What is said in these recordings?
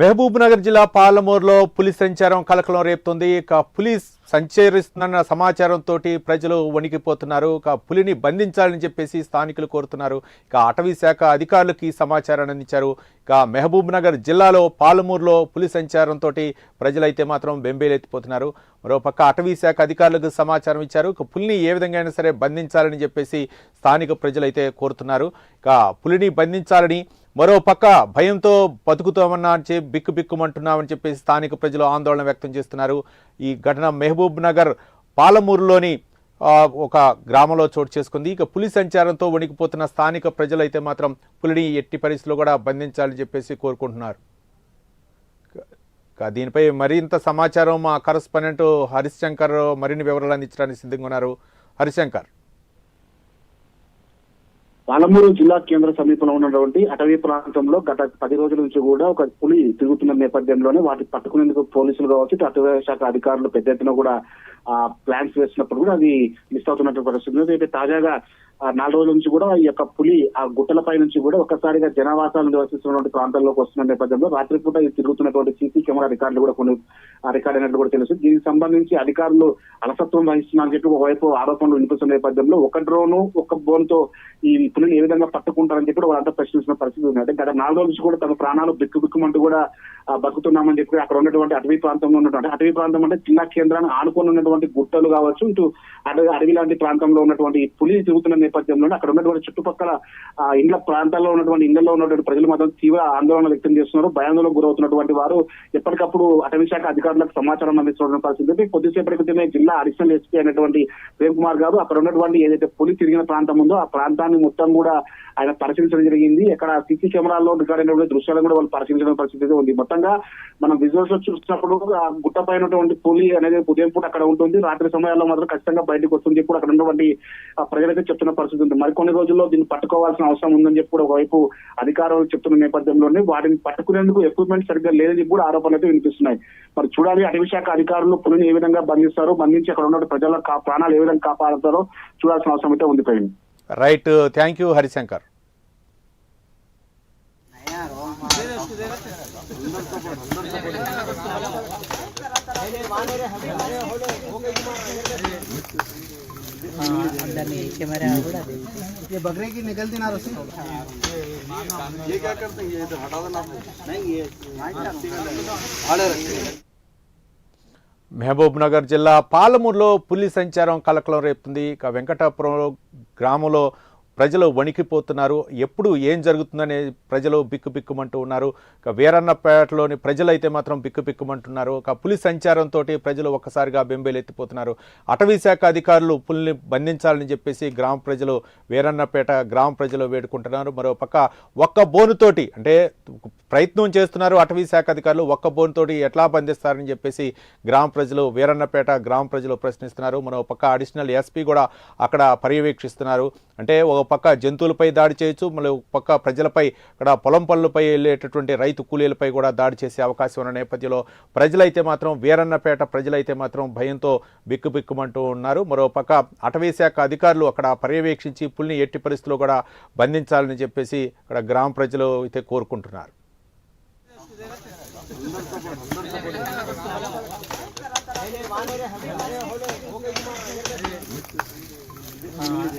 మహబూబ్ నగర్ జిల్లా పాలమూరులో పులి సంచారం కలకలం రేపుతుంది. ఇక పులి సంచరిస్తున్న సమాచారంతో ప్రజలు వణికిపోతున్నారు. ఇక పులిని బంధించాలని చెప్పేసి స్థానికులు కోరుతున్నారు. ఇక అటవీ శాఖ అధికారులకి సమాచారాన్ని అందించారు. ఇక మహబూబ్ నగర్ జిల్లాలో పాలమూరులో పులి సంచారంతో ప్రజలైతే మాత్రం బెంబేలెత్తిపోతున్నారు. మరోపక్క అటవీ శాఖ అధికారులకు సమాచారం ఇచ్చారు. ఇక పులిని ఏ విధంగా అయినా సరే బంధించాలని చెప్పేసి స్థానిక ప్రజలైతే కోరుతున్నారు. ఇక పులిని బంధించాలని, మరోపక్క భయంతో బతుకుతామన్నా అని బిక్కుబిక్కుమంటున్నామని చెప్పేసి స్థానిక ప్రజలు ఆందోళన వ్యక్తం చేస్తున్నారు. ఈ ఘటన మహబూబ్ నగర్ పాలమూరులోని ఒక గ్రామంలో చోటు చేసుకుంది. ఇక పులి సంచారంతో వణికిపోతున్న స్థానిక ప్రజలైతే మాత్రం పులిని ఎట్టి పరిస్థితుల్లో కూడా బంధించాలని చెప్పేసి కోరుకుంటున్నారు. దీనిపై మరింత సమాచారం మా కరస్పాండెంట్ హరిశంకర్ మరిన్ని వివరాలు అందించడానికి సిద్ధంగా ఉన్నారు. హరిశంకర్, పాలమూరు జిల్లా కేంద్ర సమీపంలో ఉన్నటువంటి అటవీ ప్రాంతంలో గత 10 రోజుల నుంచి కూడా ఒక పులి తిరుగుతున్న నేపథ్యంలోనే వాటిని పట్టుకునేందుకు పోలీసులు కావచ్చు, అటవీ శాఖ అధికారులు పెద్ద ఎత్తున కూడా ప్లాన్స్ వేసినప్పుడు కూడా అది మిస్ అవుతున్నటువంటి పరిస్థితి. అయితే తాజాగా 4 రోజుల నుంచి కూడా ఈ యొక్క పులి ఆ గుట్టలపై నుంచి కూడా ఒక్కసారిగా జనావాసాలు నివసిస్తున్నటువంటి ప్రాంతాల్లోకి వస్తున్న నేపథ్యంలో రాత్రిపూట ఈ తిరుగుతున్నటువంటి సీసీ కెమెరా రికార్డులు కూడా కొన్ని రికార్డ్ అయినట్లు కూడా తెలుసు. దీనికి సంబంధించి అధికారులు అలసత్వం వహిస్తున్నారని చెప్పి ఒకవైపు ఆరోపణలు వినిపిస్తున్న నేపథ్యంలో ఒక డ్రోను ఒక బోన్ తో ఈ పులిని ఏ విధంగా పట్టుకుంటారని చెప్పి వాళ్ళంతా ప్రశ్నిస్తున్న పరిస్థితి ఉంది. అంటే గత 4 రోజుల నుంచి కూడా తమ ప్రాణాలు బిక్కుబిక్కుమంటూ కూడా బతుకుతున్నామని చెప్పి అక్కడ ఉన్నటువంటి అటవీ ప్రాంతంలో ఉన్నటువంటి అటవీ ప్రాంతం అంటే జిల్లా కేంద్రాన్ని ఆనుకొని ఉన్నటువంటి గుట్టలు కావచ్చు, ఇటు అడవి లాంటి ప్రాంతంలో ఉన్నటువంటి పులి తిరుగుతున్న నేపథ్యంలో అక్కడ ఉన్నటువంటి చుట్టుపక్కల ఇండ్ల ప్రాంతాల్లో ఉన్నటువంటి ఇళ్లలో ఉన్నటువంటి ప్రజలు మాత్రం తీవ్ర ఆందోళన వ్యక్తం చేస్తున్నారు. భయాందోళనకు గురవుతున్నటువంటి వారు ఎప్పటికప్పుడు అటవీ శాఖ అధికారులకు సమాచారం అందిస్తున్న పరిస్థితి. కొద్దిసేపటి క్రితమే జిల్లా అడిషనల్ ఎస్పీ అయినటువంటి ప్రేమ్ కుమార్ గారు అక్కడ ఉన్నటువంటి ఏదైతే పులి తిరిగిన ప్రాంతం ఉందో ఆ ప్రాంతాన్ని మొత్తం కూడా ఆయన పరిశీలించడం జరిగింది. ఎక్కడ సీసీ కెమెరాల్లో రికార్డ్ అయినటువంటి దృశ్యాలను కూడా వాళ్ళు పరిశీలించడం పరిస్థితి ఉంది. మొత్తంగా మనం విజువల్స్ లో చూసినప్పుడు ఆ గుట్ట పైనటువంటి పులి అనేది ఉదయం పూట అక్కడ ఉంటుంది, రాత్రి సమయాల్లో మాత్రం ఖచ్చితంగా బయటకు వస్తుంది చెప్పి అక్కడ ఉన్నటువంటి ప్రజలైతే చెప్తున్న పరిస్థితి ఉంది. మరికొన్ని రోజుల్లో దీన్ని పట్టుకోవాల్సిన అవసరం ఉందని చెప్పి కూడా ఒకవైపు అధికారులు చెప్తున్న నేపథ్యంలోనే వాటిని పట్టుకునేందుకు ఎక్విప్మెంట్ సరిగ్గా లేదని చెప్పి కూడా ఆరోపణలు అయితే వినిపిస్తున్నాయి. మరి చూడాలి అటవీ శాఖ అధికారులు పులిని ఏ విధంగా బంధిస్తారు, బంధించి అక్కడ ఉన్న ప్రజల ప్రాణాలు ఏ విధంగా కాపాడతారో చూడాల్సిన అవసరం అయితే ఉంది. పైన రైట్, థ్యాంక్ యూ హరిశంకర్. ये बकरे की निकलती ना रस्सी ये क्या करते हैं, ये तो हटा देना नहीं, ये మహబూబ్ నగర్ జిల్లా పాలమూరులో పులి సంచారం కలకలం రేపుతుంది. ఇక వెంకటాపురం గ్రామంలో ప్రజలు వణికిపోతున్నారు. ఎప్పుడు ఏం జరుగుతుందనే ప్రజలు బిక్కుబిక్కుమంటూ ఉన్నారు. ఇక వీరన్నపేటలోని ప్రజలైతే మాత్రం బిక్కుబిక్కుమంటున్నారు. ఇక పులి సంచారంతో ప్రజలు ఒక్కసారిగా బెంబేలెత్తిపోతున్నారు. అటవీ శాఖ అధికారులు పులిని బంధించాలని చెప్పేసి గ్రామ ప్రజలు, వీరన్నపేట గ్రామ ప్రజలు వేడుకుంటున్నారు. మరోపక్క ఒక్క బోనుతోటి అంటే ప్రయత్నం చేస్తున్నారు అటవీ శాఖ అధికారులు. ఒక్క బోనుతోటి ఎట్లా బంధిస్తారని చెప్పేసి గ్రామ ప్రజలు, వీరన్నపేట గ్రామ ప్రజలు ప్రశ్నిస్తున్నారు. మరోపక్క అడిషనల్ ఎస్పీ కూడా అక్కడ పర్యవేక్షిస్తున్నారు. అంటే ఒక పక్క జంతువులపై దాడి చేయొచ్చు, మళ్ళీ ఒక పక్క ప్రజలపై, అక్కడ పొలం పనులపై వెళ్ళేటటువంటి రైతు కూలీలపై కూడా దాడి చేసే అవకాశం ఉన్న నేపథ్యంలో ప్రజలైతే మాత్రం, వీరన్నపేట ప్రజలైతే మాత్రం భయంతో బిక్కుబిక్కుమంటూ ఉన్నారు. మరోపక్క అటవీ శాఖ అధికారులు అక్కడ పర్యవేక్షించి పులిని ఎట్టి పరిస్థితుల్లో కూడా బంధించాలని చెప్పేసి అక్కడ గ్రామ ప్రజలు అయితే కోరుకుంటున్నారు.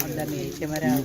अंदर नीचे मेरे